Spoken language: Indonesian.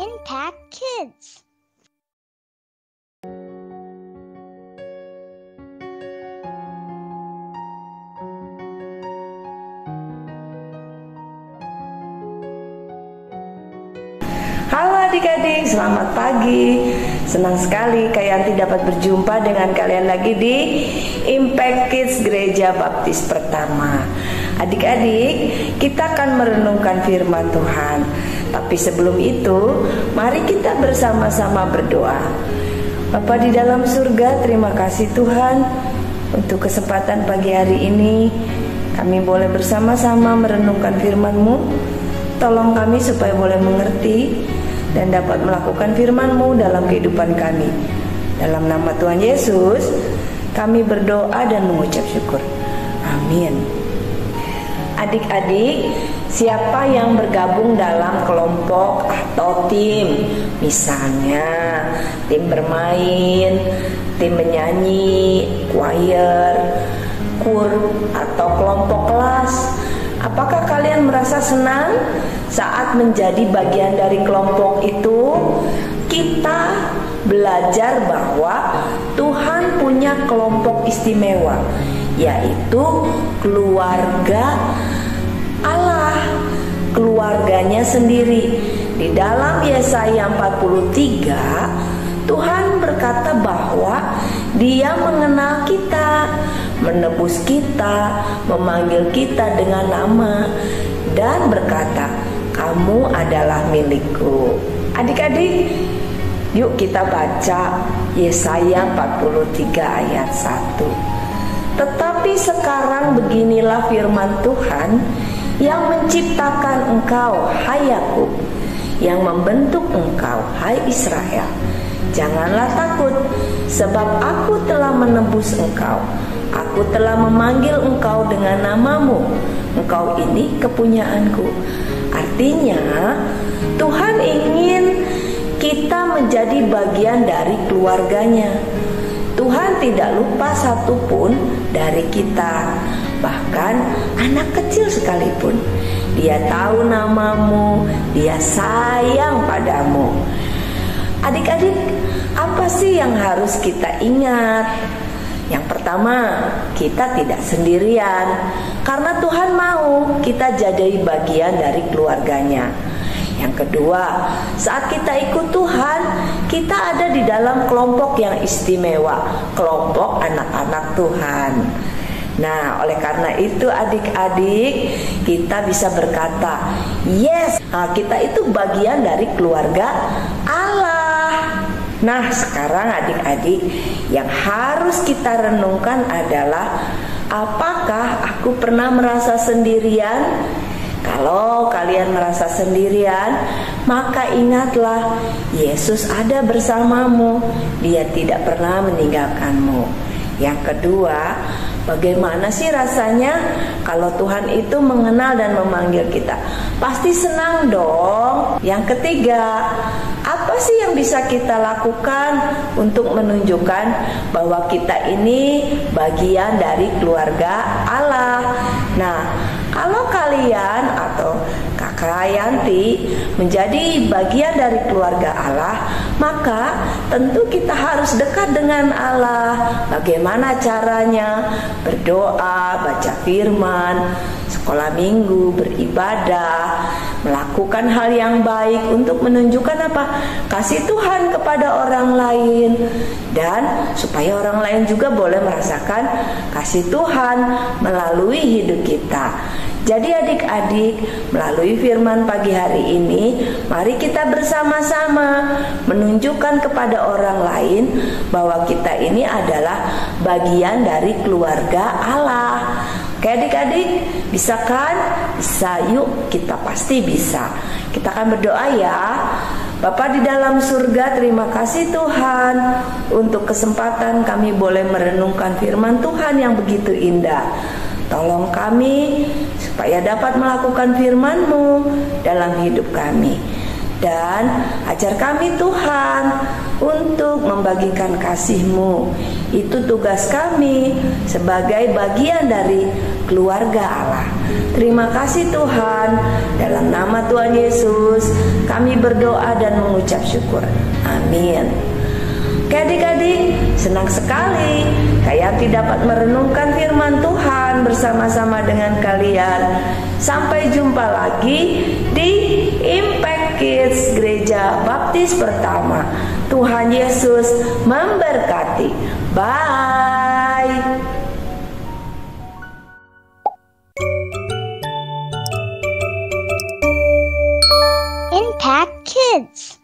Impact Kids. Halo adik-adik, selamat pagi. Senang sekali Kak Yanti dapat berjumpa dengan kalian lagi di Impact Kids Gereja Baptis Pertama. Adik-adik, kita akan merenungkan firman Tuhan. Tapi sebelum itu, mari kita bersama-sama berdoa. Bapa di dalam surga, terima kasih Tuhan untuk kesempatan pagi hari ini. Kami boleh bersama-sama merenungkan firman-Mu. Tolong kami supaya boleh mengerti dan dapat melakukan firman-Mu dalam kehidupan kami. Dalam nama Tuhan Yesus, kami berdoa dan mengucap syukur. Amin. Adik-adik, siapa yang bergabung dalam kelompok atau tim? Misalnya, tim bermain, tim menyanyi, choir, kur, atau kelompok kelas. Apakah kalian merasa senang saat menjadi bagian dari kelompok itu? Kita belajar bahwa Tuhan punya kelompok istimewa, yaitu keluarga Allah, keluarganya sendiri. Di dalam Yesaya 43, Tuhan berkata bahwa Dia mengenal kita, menebus kita, memanggil kita dengan nama, dan berkata, "Kamu adalah milikku." Adik-adik, yuk kita baca Yesaya 43 ayat 1. Tetapi sekarang beginilah firman Tuhan yang menciptakan engkau, hai Yakub, yang membentuk engkau, hai Israel. Janganlah takut, sebab aku telah menebus engkau. Aku telah memanggil engkau dengan namamu. Engkau ini kepunyaanku. Artinya, Tuhan ingin kita menjadi bagian dari keluarganya. Tuhan tidak lupa satupun dari kita. Bahkan anak kecil sekalipun, Dia tahu namamu, Dia sayang padamu. Adik-adik, apa sih yang harus kita ingat? Yang pertama, kita tidak sendirian, karena Tuhan mau kita jadi bagian dari keluarganya. Yang kedua, saat kita ikut Tuhan, kita ada di dalam kelompok yang istimewa, kelompok anak-anak Tuhan. Nah, oleh karena itu adik-adik, kita bisa berkata, yes, kita itu bagian dari keluarga Allah. Nah, sekarang adik-adik, yang harus kita renungkan adalah, apakah aku pernah merasa sendirian? Kalau kalian merasa sendirian, maka ingatlah, Yesus ada bersamamu. Dia tidak pernah meninggalkanmu. Yang kedua, bagaimana sih rasanya kalau Tuhan itu mengenal dan memanggil kita? Pasti senang dong. Yang ketiga, apa sih yang bisa kita lakukan untuk menunjukkan bahwa kita ini bagian dari keluarga Allah? Nah, kalau kalian atau Kakak Yanti menjadi bagian dari keluarga Allah, maka tentu kita harus dekat dengan Allah. Bagaimana caranya? Berdoa, baca firman, sekolah minggu, beribadah, melakukan hal yang baik untuk menunjukkan apa? Kasih Tuhan kepada orang lain, dan supaya orang lain juga boleh merasakan kasih Tuhan melalui hidup kita. Jadi adik-adik, melalui firman pagi hari ini, mari kita bersama-sama menunjukkan kepada orang lain bahwa kita ini adalah bagian dari keluarga Allah. Oke adik-adik, bisa kan? Bisa, yuk kita pasti bisa. Kita akan berdoa ya. Bapa di dalam surga, terima kasih Tuhan untuk kesempatan kami boleh merenungkan firman Tuhan yang begitu indah. Tolong kami supaya dapat melakukan firman-Mu dalam hidup kami. Dan ajar kami Tuhan untuk membagikan kasih-Mu. Itu tugas kami sebagai bagian dari keluarga Allah. Terima kasih Tuhan. Dalam nama Tuhan Yesus kami berdoa dan mengucap syukur. Amin. Adik-adik, senang sekali Kayanti dapat merenungkan firman Tuhan bersama-sama dengan kalian. Sampai jumpa lagi di Impact Kids Gereja Baptis Pertama. Tuhan Yesus memberkati. Bye. Impact Kids.